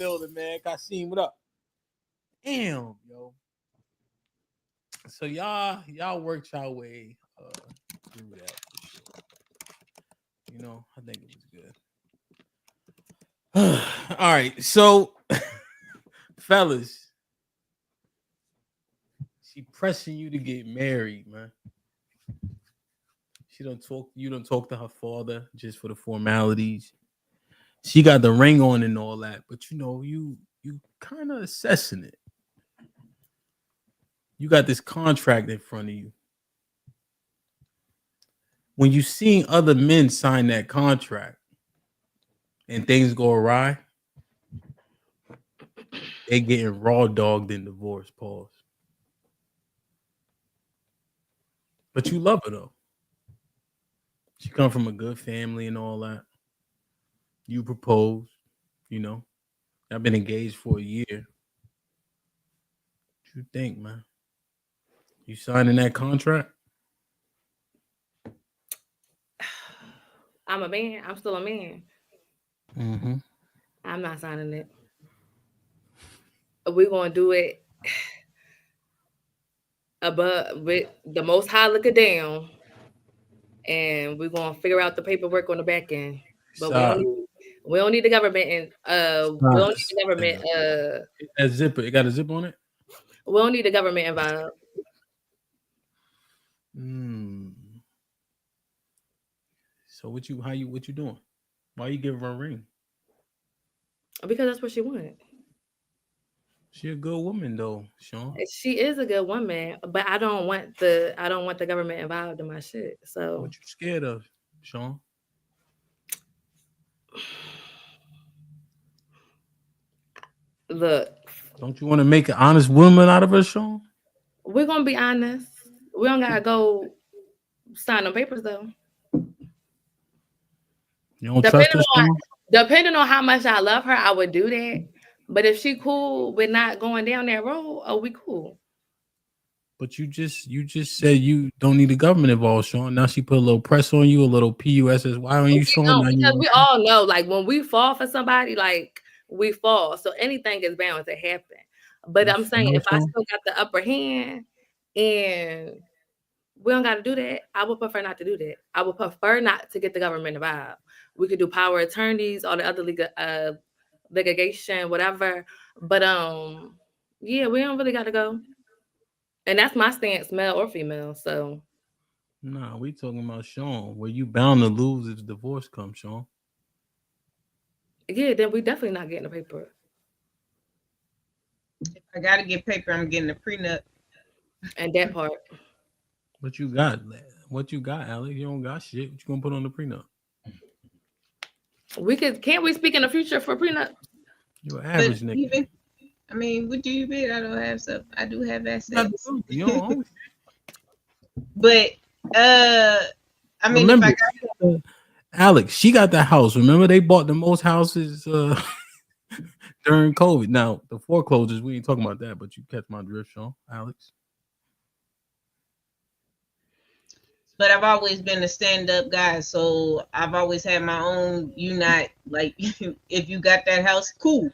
building, man. Kasim, what up? Damn, yo. So y'all worked y'all way through that for sure. I think it was good. All right, so fellas, she pressing you to get married, man. She don't talk. You don't talk to her father just for the formalities. She got the ring on and all that, but you kind of assessing it. You got this contract in front of you. When you seeing other men sign that contract and things go awry, they getting raw dogged in divorce. Pause. But you love her though. She come from a good family and all that. You propose, you know. I've been engaged for a year. What you think, man? You signing that contract? I'm a man. I'm still a man. Mm-hmm. I'm not signing it. We're gonna do it above with the most high looking down, and we're gonna figure out the paperwork on the back end. But Stop. we don't need the government and we don't Stop. need the government That zipper. It got a zip on it. we don't need the government involved Mm. So what you doing? Why you giving her a ring? because that's what she wanted. She a good woman though, Sean. She is a good woman, but I don't want the government involved in my shit. So What you scared of, Sean? look, Don't you want to make an honest woman out of her, Sean? we're gonna be honest. We don't gotta go sign them papers though. You don't trust Depending her, on Sean? depending on how much I love her, I would do that. But if she cool with not going down that road, oh, we cool. But you just said you don't need the government involved, Sean. Now she put a little press on you, a little pussy on you, We Sean. don't Now you because want we to. all know, like when we fall for somebody, like we fall. So anything is bound to happen. But You I'm saying know, if I Sean? still got the upper hand and we don't got to do that, I would prefer not to do that. I would prefer not to get the government involved. We could do power attorneys, all the other legal litigation, whatever. But yeah, we don't really got to go. And that's my stance, male or female. So Nah, we talking about Sean. Where you bound to lose if divorce comes, Sean. yeah, then we definitely not getting the paper. If I gotta get paper, I'm getting a prenup. And that part. What you got? What you got, Alex? You don't got shit. What you gonna put on the prenup? Can't we speak in the future for prenup? You an But average nigga. even, I mean, what do you mean? I don't have stuff. I do have assets. You don't own shit. But I mean, if Remember, I got Alex, she got the house. Remember, they bought the most houses during COVID. Now, the foreclosures, we ain't talking about that, but you catch my drift, Sean, Alex. but I've always been a stand-up guy, so I've always had my own. You not like if you got that house, cool,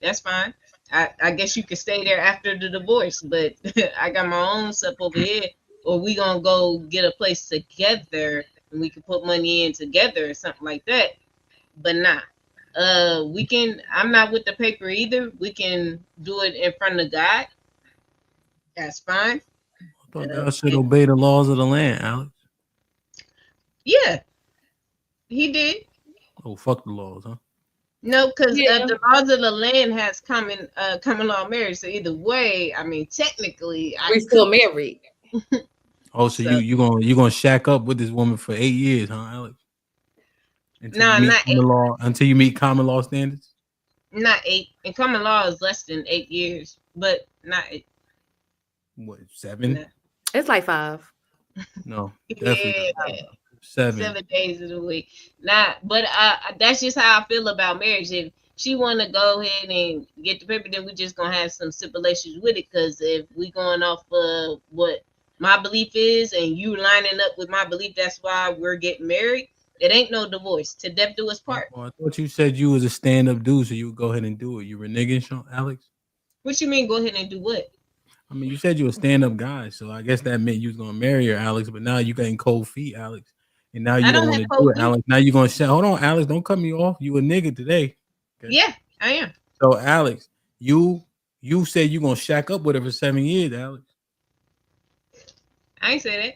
that's fine. I guess you could stay there after the divorce, but I got my own stuff over here, or we gonna go get a place together and we can put money in together or something like that. But nah, we can. I'm not with the paper either. We can do it in front of God. That's fine. I thought God should obey the laws of the land, Alex. Yeah, he did. Oh, fuck the laws, huh? No, because Yeah. the laws of the land has common law marriage. So either way, I mean, technically, I We still married. Oh, so So you gonna shack up with this woman for 8 years, huh, Alex? Until no, you meet not common law, until you meet common law standards. not 8. And common law is less than 8 years, but not 8. What 7? No. It's like 5. No, definitely Yeah, not. 7. 7 days of the week. Not, but that's just how I feel about marriage. If she want to go ahead and get the paper, then we just gonna have some stipulations with it. Because if we going off of what my belief is, and you lining up with my belief, that's why we're getting married. It ain't no divorce. To death do us part. Oh, I thought you said you was a stand-up dude, so you would go ahead and do it. You reneging, Sean, Alex? What you mean? Go ahead and do what? I mean, you said you a stand-up guy, so I guess that meant you was gonna marry her, Alex. But now you getting cold feet, Alex, and now I you don't don't want have to do cold it, feet. Alex. Now you gonna say, "Hold on, Alex, don't cut me off. You a nigga today." Okay. Yeah, I am. So, Alex, you said you gonna shack up with her for 7 years, Alex. I ain't say that.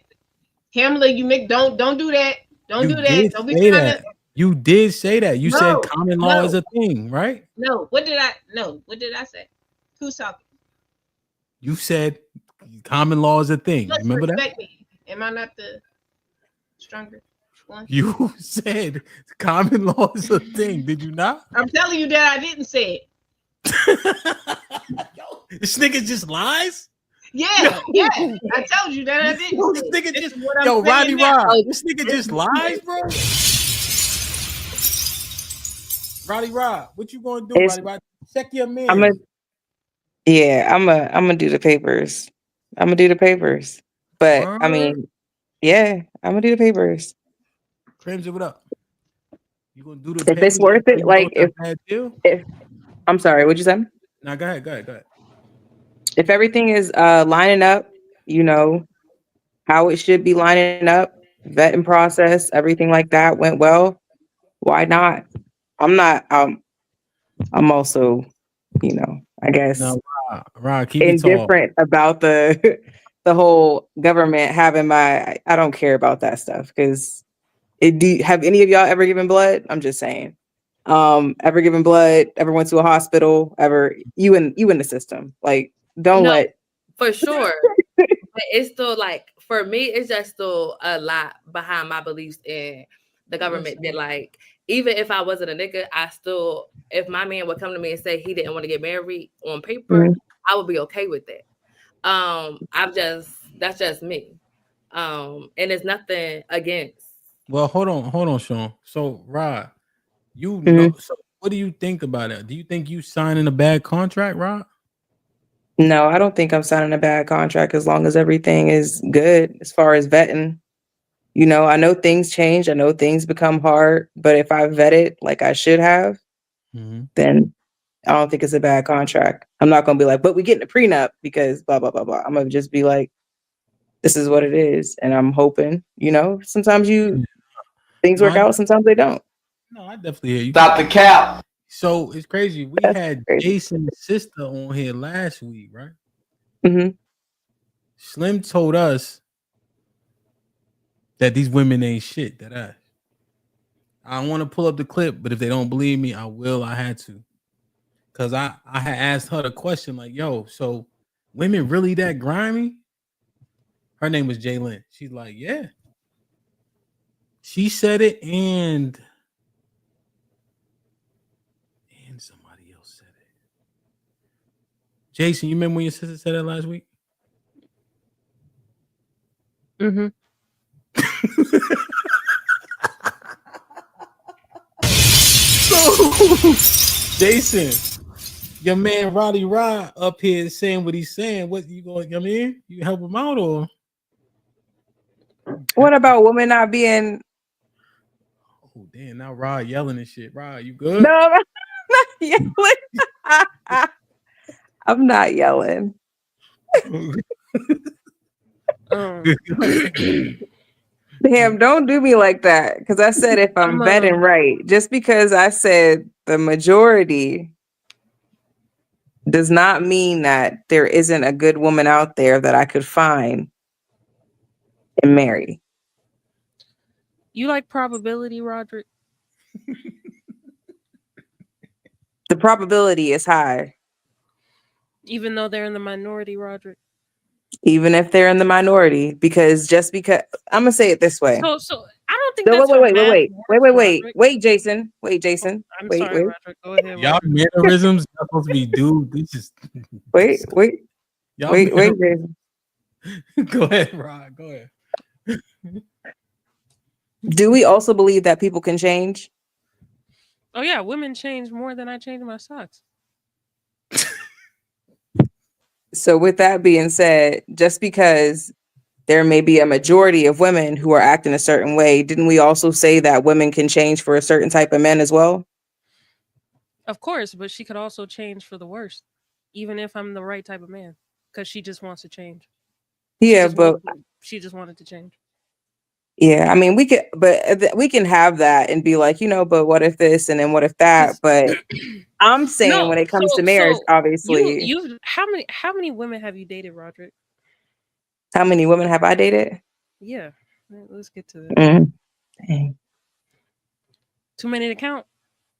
Hamlet, you make don't do that. Don't You do that. did Don't be say trying that. to. You did say that. You said No, common law is no, a thing, right? no. What did I? No. What did I say? Who's talking? You said common law is a You thing. You must remember that? respect me. Am I not the stronger one? You said common law is a thing. Did you not? I'm telling you that I didn't say it. Yo, this nigga just lies. Yo, Yeah, yeah. I told you that I didn't this say it. nigga This just is what I'm yo, saying Roddy now. Rod. Oh, This nigga This just is lies, bro. Roddy Rod, what you gonna do, It's Roddy Rod? Check your I'm a man. yeah, I'm gonna do the papers. I'm gonna do the papers. But I Word. mean, yeah, I'm gonna do the papers. Crimson, what up? You gonna do the If it's papers even worth though it, you know like it's a bad deal? if I'm sorry, what'd you say? Now go ahead, go ahead, go ahead. If everything is lining up, you know, how it should be lining up, vetting process, everything like that went well, why not? I'm not I'm also, I guess Now, Rod, keep it tall. indifferent about the the whole government having I don't care about that stuff because have any of y'all ever given blood? I'm just saying. Ever given blood, ever went to a hospital, ever you in the system. Like don't no, let for sure. But it's still like for me, it's just still a lot behind my beliefs in the government. That like even if I wasn't a nigga, I still if my man would come to me and say he didn't want to get married on paper, Mhm. I would be okay with that. That's just me. And it's nothing against. Well, hold on, Sean. So, Rod, you know, Mhm. so what do you think about it? Do you think you signing a bad contract, Rod? No, I don't think I'm signing a bad contract as long as everything is good as far as vetting. I know things change, I know things become hard, but if I vet it like I should have, Mm-hmm. then I don't think it's a bad contract. I'm not gonna be like, but we getting a prenup because blah blah blah blah. I'm gonna just be like, this is what it is, and I'm hoping. Sometimes things No, work out, sometimes they don't. no, I definitely hear you. Stop the cap. So it's crazy. We That's had crazy. Jason's sister on here last week, right? Hmm. Slim told us that these women ain't shit. That I want to pull up the clip, but if they don't believe me, I will. I had to. Cause I had asked her the question like, "Yo, so women really that grimy?" Her name was Jalen. She's like, "Yeah." She said it, and somebody else said it. Jason, you remember when your sister said that last week? Mm-hmm. So, Jason, your man Roddy Rod up here saying what he's saying. What you going? I mean, you help him out or? What about women not being? Oh damn! Now Rod yelling and shit. Rod, you good? No, I'm not yelling. I'm not yelling. Um, Damn, don't do me like that. Because I said if I'm I'm vetting right, just because I said the majority does not mean that there isn't a good woman out there that I could find and marry. You like probability, Roderick? The probability is high, Even though they're in the minority, Roderick. even if they're in the minority, because I'm gonna say it this way. So I don't think No, that's wait, how wait, wait, wait, math wait, wait, works, wait, wait, Roderick. wait, Jason. Wait, Oh, Jason. I'm Wait, sorry, wait, Roderick. Go ahead, Y'all Roderick. mannerisms not supposed to be dude. This is wait, wait, y'all wait, wait, mannerisms. Jason. Go ahead, Rod. Go ahead. Do we also believe that people can change? Oh yeah, women change more than I change my socks. So with that being said, just because there may be a majority of women who are acting a certain way. Didn't we also say that women can change for a certain type of men as well? Of course, but she could also change for the worst, even if I'm the right type of man, because she just wants to change. She Yeah, just but wanted. She just wanted to change. yeah, I mean, we could, but we can have that and be like, but what if this and then what if that? Cause But I'm saying no, when it so comes to marriage, so you obviously, you how many women have you dated, Roderick? how many women have I dated? Yeah, let's get to that. Mm, dang. Too many to count.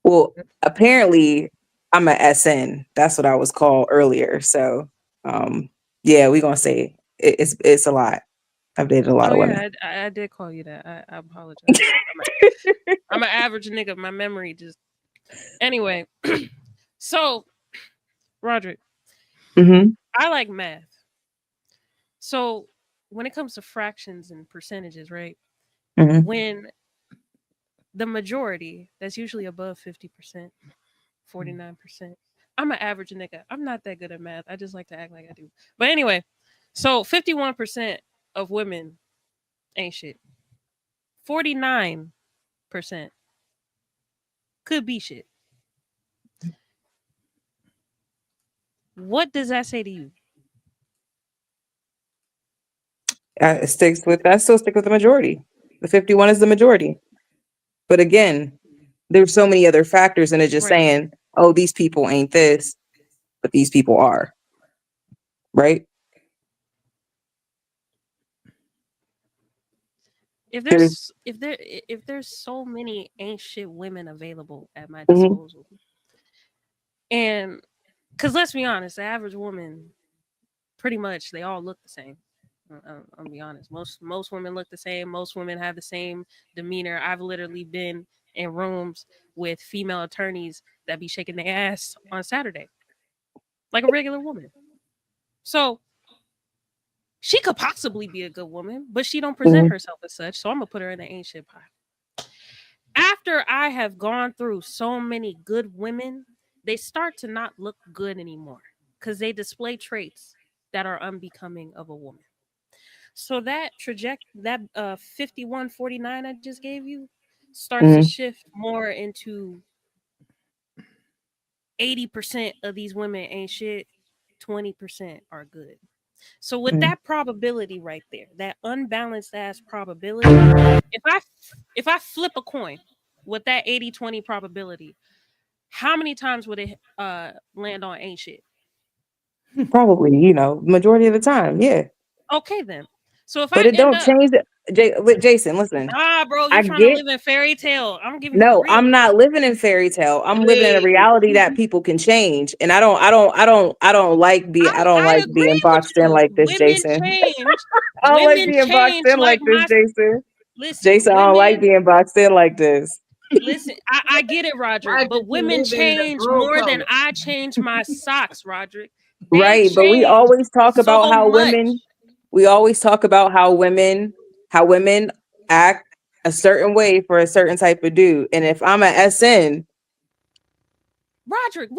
Well, apparently, I'm a SN. That's what I was called earlier. So, yeah, we're gonna say it's a lot. I've dated a lot Oh of women. yeah, I did call you that. I apologize. I'm an average nigga. My memory just anyway. So Roderick, Hmm. I like math. So when it comes to fractions and percentages, right? Hmm. When the majority, that's usually above 50%, 49%. I'm an average nigga. I'm not that good at math. I just like to act like I do. But anyway, so 51% of women ain't shit. 49% could be shit. What does that say to you? I still stick with the majority. The 51 is the majority. But again, there's so many other factors, and it's just Right. saying, oh, these people ain't this, but these people are, right? There's, If there's so many ain't shit women available at my mhm, disposal, and because let's be honest, the average woman pretty much they all look the same. I'll be honest. Most women look the same. Most women have the same demeanor. I've literally been in rooms with female attorneys that be shaking their ass on Saturday, like a regular woman. So she could possibly be a good woman, but she don't present mhm, herself as such. So I'm gonna put her in the ain't shit pile. After I have gone through so many good women, they start to not look good anymore because they display traits that are unbecoming of a woman. So that 51-49 I just gave you starts to mhm, shift more into 80% of these women ain't shit, 20% are good. So with mhm. that probability right there, that unbalanced ass probability, if I if I flip a coin with that 80-20 probability, how many times would it land on ain't shit? Probably, majority of the time, yeah. Okay then. So if But I it end don't up change. Jason, listen, nah, bro, I you trying to get. live in fairy tale. I'm giving you the No, real. I'm not living in fairy tale. I'm living in a Wait, reality that people can change, and I don't I like being agree with boxed in you. like this, Women Jason. change. I don't like Women being boxed change in like like this, my Jason. listen, Jason, I don't like women being boxed in like this. listen, I get it, Roderick, why but did you women live in the change girl more than power? I change my socks, Roderick. They Right, but change so much. we always talk about how women act a certain way for a certain type of dude. And if I'm a SN, Roderick,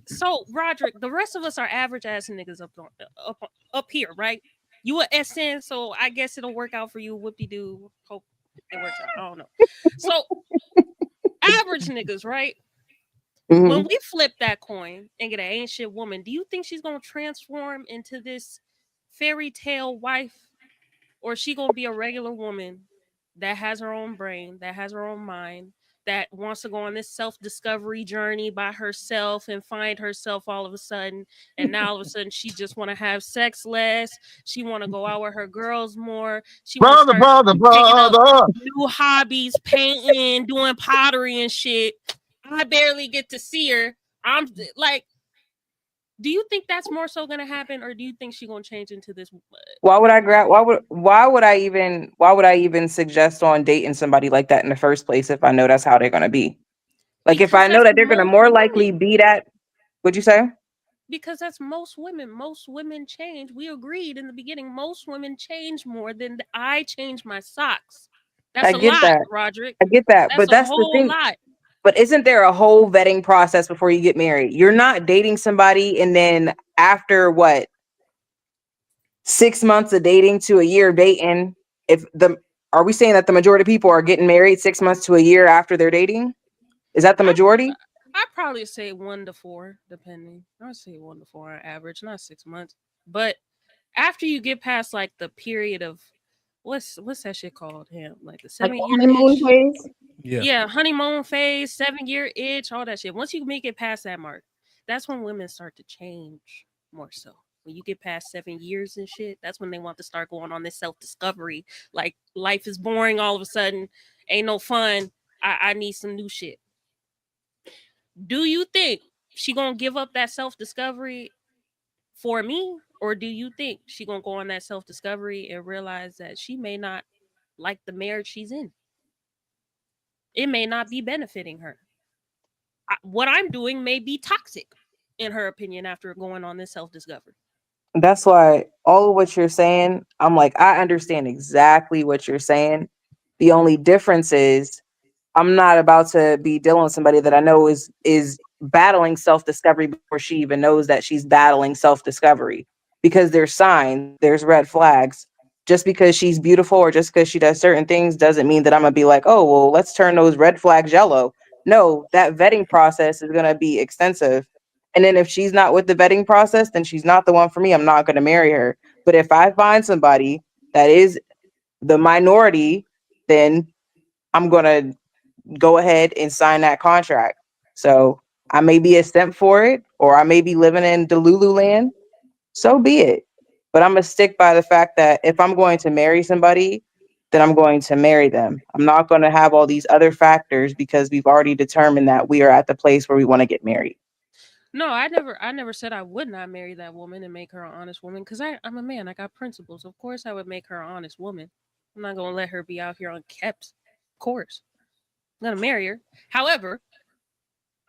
so Roderick, the rest of us are average ass niggas up here, right? You a SN, so I guess it'll work out for you. Whoop de doo. Hope it works out. I don't know. So average niggas, right? When mhm, we flip that coin and get an ancient woman, do you think she's gonna transform into this fairy tale wife, or is she gonna be a regular woman that has her own brain, that has her own mind, that wants to go on this self-discovery journey by herself and find herself all of a sudden, and now all of a sudden she just want to have sex less, she want to go out with her girls more, she want to Brother, start brother, taking up brother. new hobbies, painting, doing pottery and shit. I barely get to see her. I'm like, do you think that's more so gonna happen, or do you think she gonna change into this why would I regular grab woman? why would I even suggest on dating somebody like that in the first place if I know that's how they're gonna be? Like if Because I know that's that they're gonna most more likely women. be that, what'd you say? Because that's most women. Most women change. We agreed in the beginning. Most women change more than I change my socks. I That's a get lot, that. Roderick. I get that. That's But a that's the whole thing. lot. But isn't there a whole vetting process before you get married? You're not dating somebody and then after what? 6 months of dating to a year of dating, if the are we saying that the majority of people are getting married 6 months to a year after they're dating? Is that the I majority? I probably say 1 to 4, depending. I would say 1 to 4 on average, not 6 months. But after you get past like the period of what's that shit called? Him like the Like 7 the year honeymoon itch. phase. Yeah. Yeah, honeymoon phase, 7 year itch, all that shit. Once you make it past that mark, that's when women start to change more so. When you get past 7 years and shit, that's when they want to start going on this self discovery. Like life is boring all of a sudden, ain't no fun. I need some new shit. Do you think she gonna give up that self discovery for me, or do you think she gonna go on that self discovery and realize that she may not like the marriage she's in? It may not be benefiting her. What I'm doing may be toxic, in her opinion, after going on this self discovery. That's why all of what you're saying, I'm like, I understand exactly what you're saying. The only difference is I'm not about to be dealing with somebody that I know is battling self-discovery before she even knows that she's battling self-discovery. Because there's signs, there's red flags. Just because she's beautiful or just because she does certain things doesn't mean that I'm gonna be like, oh well, let's turn those red flags yellow. No, that vetting process is gonna be extensive. And then if she's not with the vetting process, then she's not the one for me. I'm not gonna marry her. But if I find somebody that is the minority, then I'm gonna go ahead and sign that contract. So I may be a simp for it, or I may be living in Delulu land. So be it. But I'm gonna stick by the fact that if I'm going to marry somebody, then I'm going to marry them. I'm not going to have all these other factors because we've already determined that we are at the place where we want to get married. No, I never said I would not marry that woman and make her an honest woman. Cause I'm a man. I got principles. Of course, I would make her an honest woman. I'm not gonna let her be out here unkept. Of course, I'm gonna marry her. However,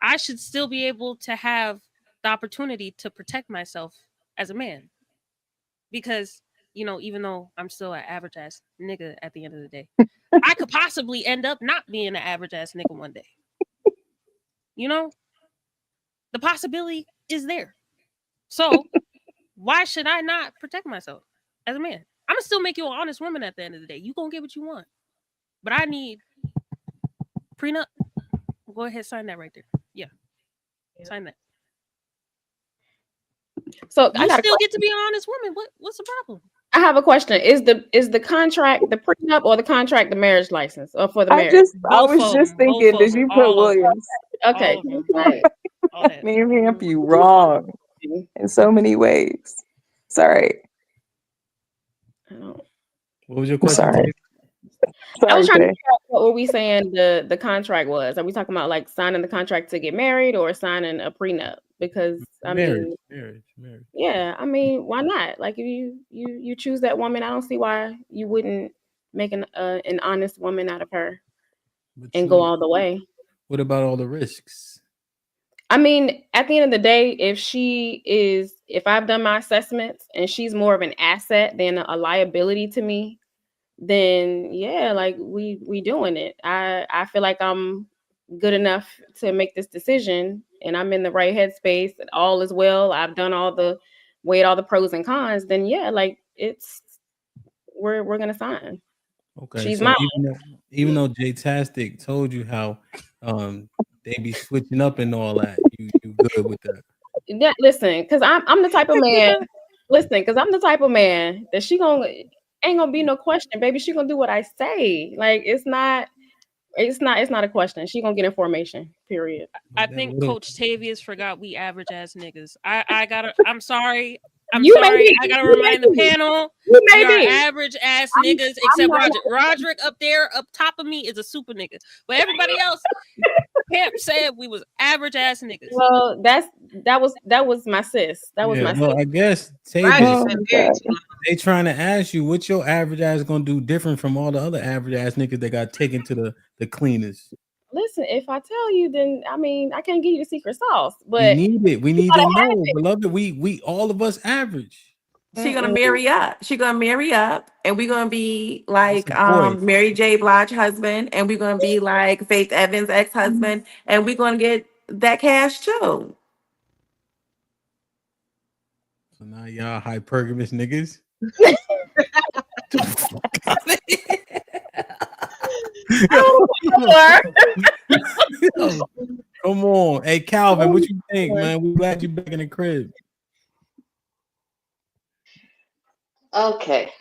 I should still be able to have the opportunity to protect myself as a man. Because, even though I'm still an average ass nigga at the end of the day, I could possibly end up not being an average ass nigga one day. You know, the possibility is there. So why should I not protect myself as a man? I'm gonna still make you an honest woman at the end of the day. You gonna get what you want, but I need prenup. Go ahead, sign that right there. Yeah, sign that. So I You got a still question. get to be an honest woman. What's the problem? I have a question. Is the contract the prenup or the contract the marriage license or for the I marriage? just I Both was of just them. Both thinking, of did them. you put All of them. Williams? Okay. All of them. All right. All that. Name Hamp Mhm. you wrong in so many ways. Sorry. I don't- What was your I'm question, sorry. Tay? I was Sorry, trying to Tay. figure out what were we saying the contract was. Are we talking about like signing the contract to get married or signing a prenup? Because I Marriage, mean, marriage, marriage. yeah, I mean, why not? Like if you choose that woman, I don't see why you wouldn't make an honest woman out of her But and go you, all the way. what about all the risks? I mean, at the end of the day, if I've done my assessments and she's more of an asset than a liability to me, then yeah, like we doing it. I feel like I'm good enough to make this decision and I'm in the right headspace and all is well. I've done weighed all the pros and cons, then yeah, like we're gonna sign. Okay, She's so mine. even though Jaytastic told you how they be switching up and all that, you good with that? Yeah, listen, because I'm the type of man. Listen, because I'm the type of man that she gonna ain't gonna be no question, baby. She gonna do what I say. Like it's not a question. She gonna get information. Period. I But that think little, Coach Tavius forgot we average ass niggas. I gotta. I'm sorry. I'm You may sorry. be. I gotta You may remind the be. panel You we may are be. average ass I'm niggas, I'm except not. Roderick. Roderick up there, up top of me, is a super nigga. But everybody else, Pimp said we was average ass niggas. Well, that was my sis. That was yeah. my sis. Well, I guess Roger's Tavius, Oh been my married God. too long. they trying to ask you what your average ass gonna do different from all the other average ass niggas that got taken to the cleaners. Listen, if I tell you, then I mean I can't give you the secret sauce, We but need it. We you need gotta to have know, it. beloved. We all of us average. She gonna Mm-mm. marry up. She gonna marry up, and we're gonna be It's like a boy. Mary J. Blige husband, and we're gonna be like Faith Evans ex husband, and we're gonna get that cash too. So now y'all hypergamous niggas. Oh, Yo, come on. Hey, Calvin, what you think, man? We glad you back in the crib. Okay,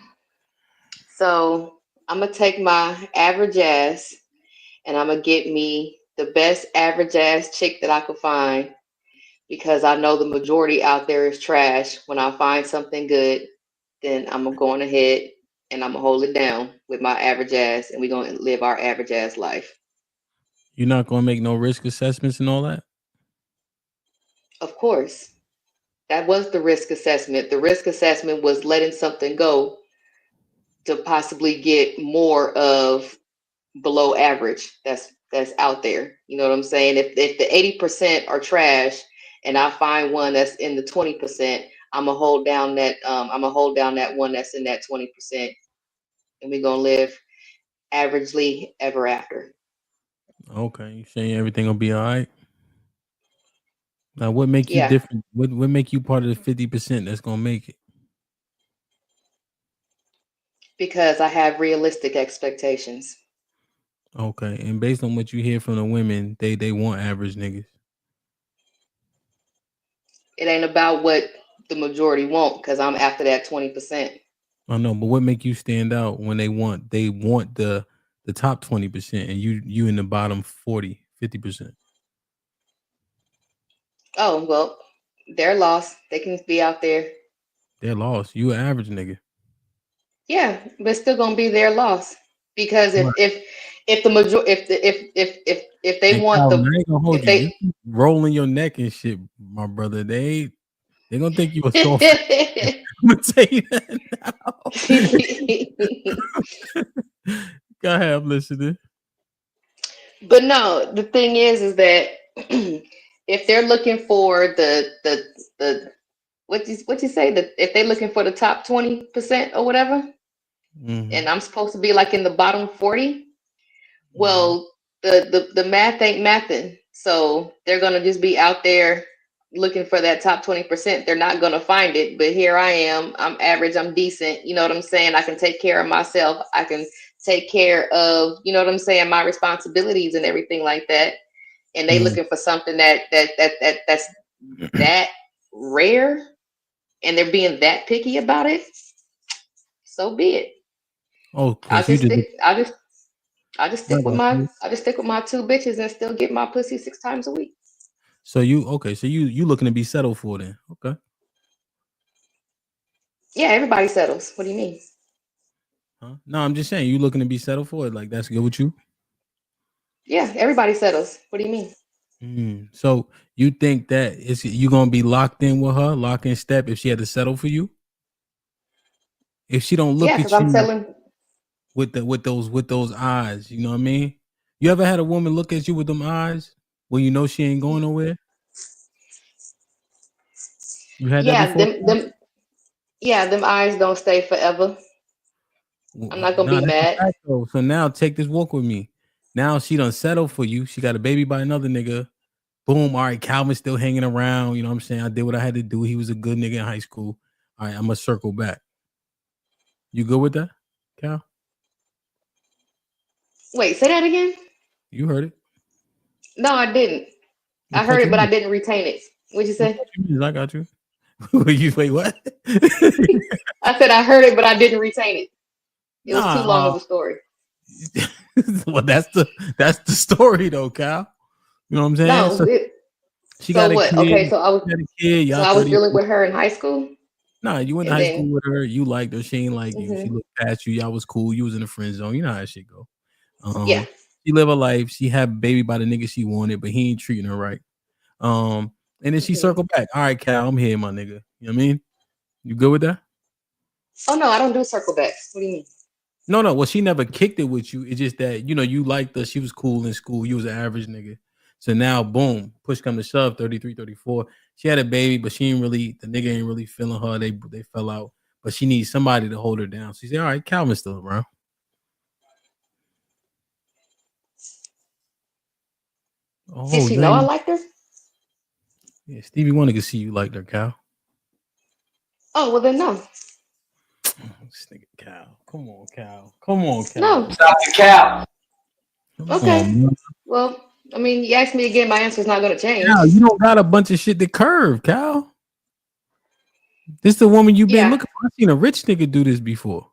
so I'm gonna take my average ass and I'm gonna get me the best average ass chick that I could find because I know the majority out there is trash. When I find something good, then I'm gonna go on ahead and I'm gonna hold it down with my average ass, and we're gonna live our average ass life. You're not gonna make no risk assessments and all that? Of course, that was the risk assessment. The risk assessment was letting something go to possibly get more of below average that's out there. You know what I'm saying? If the 80% are trash and I find one that's in the 20%, I'm gonna hold down that one that's in that 20%, and we're gonna live averagely ever after. Okay, you saying everything will be all right? Now, what make you Yeah, different? What make you part of the 50% that's gonna make it? because I have realistic expectations. Okay, and based on what you hear from the women, they want average niggas. It ain't about what the majority want because I'm after that 20%. I know, but what make you stand out when they want the top 20% and you in the bottom 40, 50%? Oh, well, they're lost. They can be out there. They're lost. You an average nigga. Yeah, but it's still gonna be their loss because Right. if the major if they Hey, want Calvin, the I ain't gonna hold if you. You they keep rolling your neck and shit, my brother. They gonna think you a soft. I'm gonna tell you that now. Go ahead, I'm listening. but no, the thing is that if they're looking for the what you say that if they're looking for the top 20% or whatever, Hmm. and I'm supposed to be like in the bottom 40. Hmm. Well, the math ain't mathing. So they're gonna just be out there looking for that top 20%. They're not gonna find it. But here I am. I'm average, I'm decent. You know what I'm saying? I can take care of myself. I can take care of, you know what I'm saying, my responsibilities and everything like that. And they Hmm. looking for something that's that rare and they're being that picky about it. So be it. Okay, I'll so you just just stick. I got you. I just stick with my two bitches and still get my pussy 6 times a week. So you okay? So you looking to be settled for then? Okay. Yeah, everybody settles. What do you mean? Huh? No, I'm just saying you looking to be settled for it. Like that's good with you. Yeah, everybody settles. What do you mean? So you think that it's you gonna be locked in with her, lock in step if she had to settle for you? If she don't Yeah, look because at I'm you settling. with those eyes, you know what I mean? You ever had a woman look at you with them eyes when you know she ain't going nowhere? You had that Yeah, before? them eyes don't stay forever. I'm not gonna Nah, be that's a mad. fact though. So now take this walk with me. Now she done settled for you. She got a baby by another nigga. Boom. All right, Calvin's still hanging around. You know what I'm saying? I did what I had to do. He was a good nigga in high school. All right, I'm gonna circle back. You good with that, Cal? Wait, say that again? You heard it. No, I didn't. What I heard part it, you but I missed? didn't retain it. What'd you What say? part you missed? I got you. You wait, what? I said I heard it, but I didn't retain it. It was too long Nah, of a story. well, that's the story though, Cal. You know what I'm saying? No, So it, she got so a what? kid. Okay, She got a kid. so Y'all I was 30. dealing with her in high school, Nah, you went to and high then school with her. You liked her. She ain't like you. She hmm looked past you. Y'all was cool. You was in the friend zone. You know how that shit go. yeah. She live her life. She had a baby by the nigga she wanted, but he ain't treating her right. And then she hmm circled back. All right, Cal, I'm here, my nigga. You know what I mean? You good with that? Oh no, I don't do circle backs. What do you mean? No, no. Well, she never kicked it with you. It's just that you liked her. She was cool in school. You was an average nigga. So now, boom, push come to shove, 33, 34. She had a baby, but she ain't really the nigga ain't really feeling her. They fell out, but she needs somebody to hold her down. She said, "All right, Calvin's still around." Did Oh, she know I dang. liked her? Yeah, Stevie wanted to see you like her, Cal. Oh well, then no. This nigga Cal. Come on, Cal. Come on, Cal. No. Dr. Cal. Come Okay. on, man. Well, I mean, you asked me again, my answer's not going to change. Cal, you don't got a bunch of shit to curve, Cal. This the woman you been Yeah. looking for. I've seen a rich nigga do this before.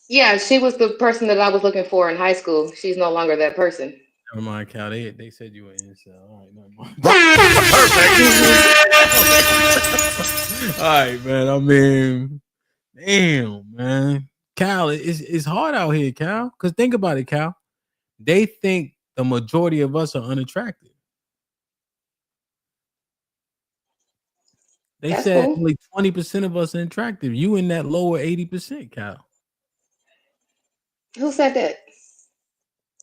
Yeah, she was the person that I was looking for in high school. She's no longer that person. Never mind, Cal. They said you were incel. All right, never mind. All right, man. I mean, damn, man. Cal, it's hard out here, Cal. Because think about it, Cal. They think the majority of us are unattractive. They That's said cool. only 20% of us are attractive. You in that lower 80%, Cal. Who said that?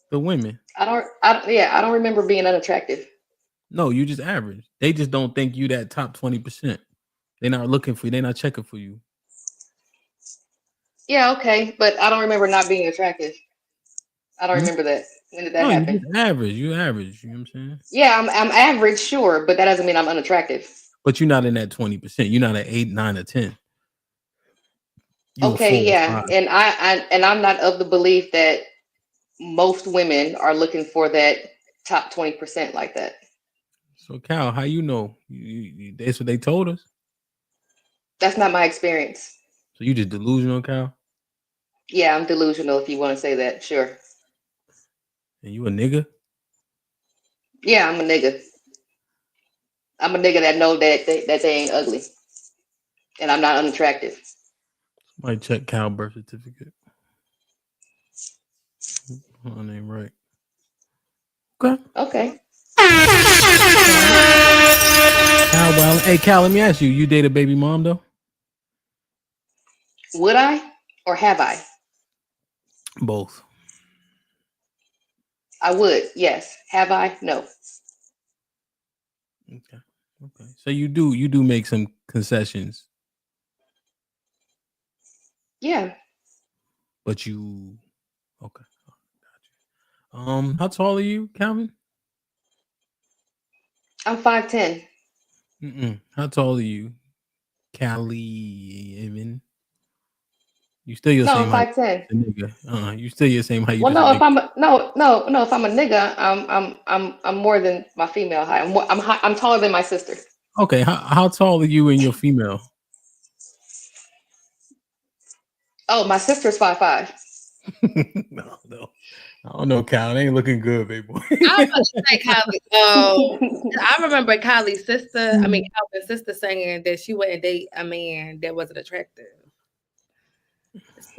The women. I don't remember being unattractive. No, you just average. They just don't think you that top 20%. They're not looking for you. They're not checking for you. Yeah, okay, but I don't remember not being attractive. I don't Hmm? remember that. When did that No, you happen? just average. You average. You know what I'm saying? Yeah, I'm average, sure, but that doesn't mean I'm unattractive. But you're not in that 20%. You're not an 8, 9, or 10. You a Okay, 4 or yeah, 5. and I'm not of the belief that most women are looking for that top 20% like that. So Cal, how you know? That's what they told us. That's not my experience. So you just delusional, Cal? Yeah, I'm delusional if you want to say that. Sure. And you a nigga? Yeah, I'm a nigga. I'm a nigga that know that they ain't ugly, and I'm not unattractive. Might check Cal birth certificate. Her name right. Okay. Okay. Cal, well, hey Cal, let me ask you. You date a baby mom though? Would I or have I? Both. I would. Yes. Have I? No. Okay. Okay. So you do make some concessions, Yeah. but you okay. How tall are you, Calvin? I'm 5'10". How tall are you, Callie? Evan? You still your No, same I'm height 5'10". as a nigga. You still your same height. You Well, just a no, if nigga. I'm a, no, no, no, if I'm a nigga, I'm more than my female height. I'm taller than my sister. Okay. How tall are you and your female? Oh, my sister's 5'5". No. I don't know, Cal. It ain't looking good, baby boy. I was about to say Kylie. I remember Kylie's sister. I mean, Calvin's sister saying that she wouldn't date a man that wasn't attractive.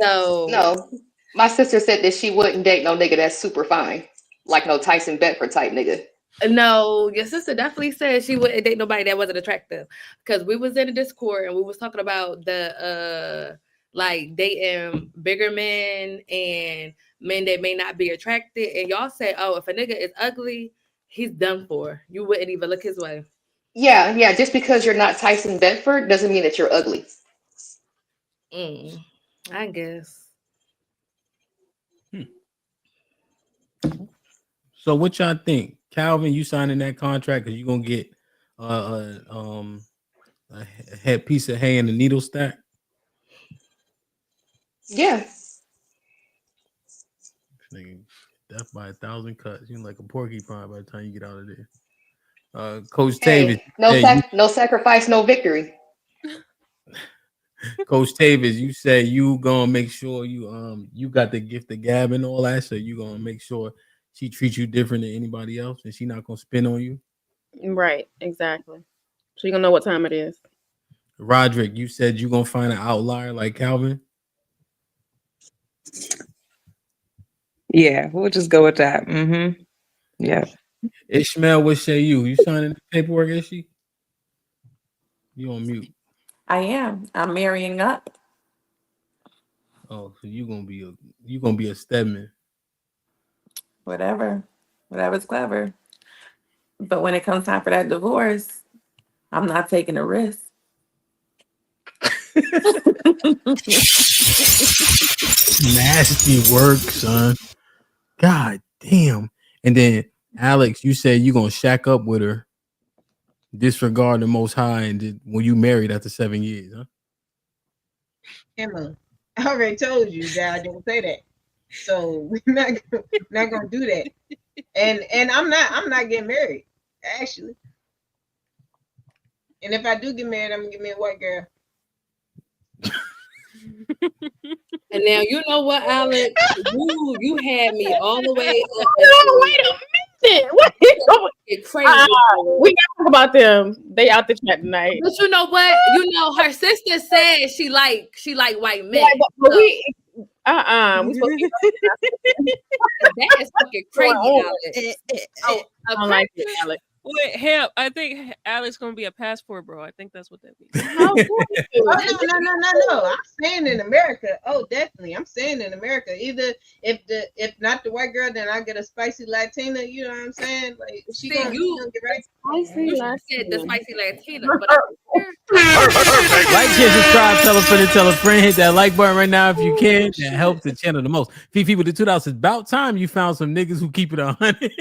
So No, my sister said that she wouldn't date no nigga that's super fine, like no Tyson Bedford type nigga. no, your sister definitely said she wouldn't date nobody that wasn't attractive. Because we was in a Discord and we was talking about the like dating bigger men and men that may not be attracted. And y'all say, oh, if a nigga is ugly, he's done for. You wouldn't even look his way. Yeah, yeah. Just because you're not Tyson Bedford doesn't mean that you're ugly. I guess. So what y'all think, Calvin? You signing that contract because you gonna get a head piece of hay and a needle stack? Yeah. Nigga, death by 1,000 cuts. You like a porcupine by the time you get out of there. Coach Tavis, Hey, no sacrifice, no victory. Coach Tavis, you say you gonna make sure you got the gift of gab and all that, so you gonna make sure she treats you different than anybody else, and she not gonna spin on you. Right, exactly. So you gonna know what time it is. Roderick, you said you gonna find an outlier like Calvin. Yeah, we'll just go with that. Yeah. Ishmael, what say you? You signing the paperwork, is she? You on mute. I am. I'm marrying up. Oh, so you gonna be a Stedman. Whatever. Whatever's clever. But when it comes time for that divorce, I'm not taking a risk. Nasty work, son. God damn. And then Alex, you said you gonna shack up with her, disregard the Most High, and when you married after 7 years, huh? Emma, I already told you that I didn't say that. So we're not gonna do that. And I'm not getting married, actually. And if I do get married, I'm gonna get me a white girl. And now you know what, Alex? You had me all the way up. No, wait a minute. It's crazy. We gotta talk about them. They out the chat tonight. But you know what? You know her sister said she like white men. Yeah, but we we supposed to be That is fucking crazy, Alex. Oh, I don't like it, Alex. Wait, Hamp, I think Alex gonna be a passport bro. I think that's what that means. How dare you? Oh no! I'm saying in America. Oh, definitely. I'm saying in America. Either if not the white girl, then I get a spicy Latina. You know what I'm saying? Like she See, gonna get right. You said the spicy Latina, but Like, share, subscribe, tell a friend, tell a friend. Hit that like button right now if you can. That helps the channel the most. Fifi with the $2. It's about time you found some niggas who keep it 100.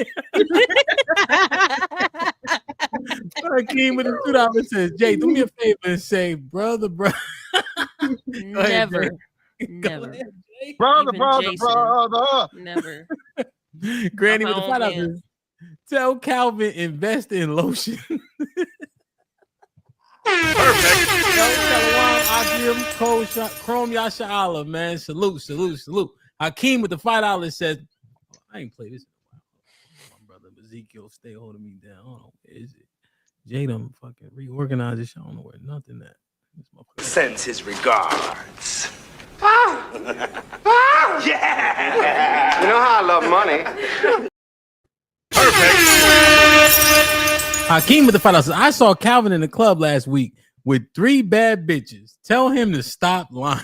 Hakeem with the $2 says, Jay, do me a favor and say, brother. Never. Never. Brother. Never. Granny with the $5 says, tell Calvin invest in lotion. Perfect. Chrome Yasha Allah, man. Salute. Hakeem with the $5 says, I ain't played this in a while. My brother Ezekiel stay holding me down. Hold on, where is it? Jay done fucking reorganized this. I don't know where nothing at. Sends his regards. Yeah. You know how I love money. Hakeem with the $5 says, I saw Calvin in the club last week with 3 bad bitches. Tell him to stop lying.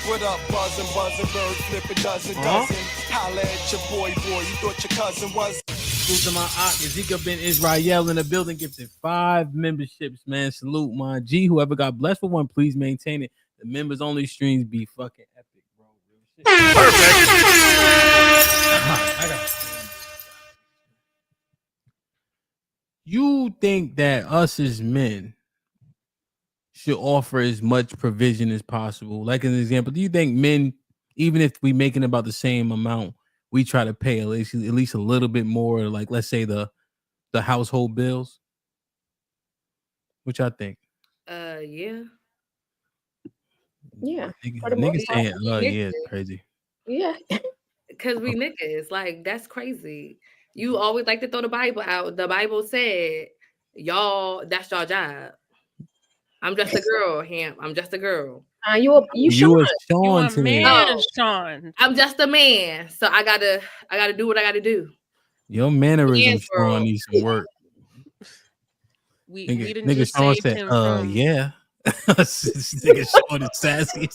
What up, buzzing, bird flipping dozen. Holla at your boy, you thought your cousin was. Salute to my aunt Ezekiel Ben Israel in the building, gifted 5 memberships, man. Salute my G. Whoever got blessed with one, please maintain it. The members only streams be fucking epic, bro. Perfect. I got you think that us as men should offer as much provision as possible? Like an example, do you think men, even if we making about the same amount, we try to pay at least a little bit more, like let's say the household bills? Which I think. Yeah. Yeah. Niggas saying, yeah, it's crazy. Yeah. Because we niggas, like, that's crazy. You always like to throw the Bible out. The Bible said, y'all, that's y'all job. I'm just a girl, Hamp. I'm just a girl. You a Sean to me. Sean. I'm just a man, so I gotta do what I gotta do. Your mannerism, Sean, needs some work. We nigga, didn't just Sean save said, him from... yeah. Nigga Sean is sassy.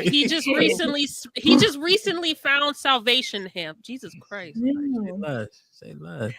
He just recently found salvation, Hamp. Jesus Christ. Say less.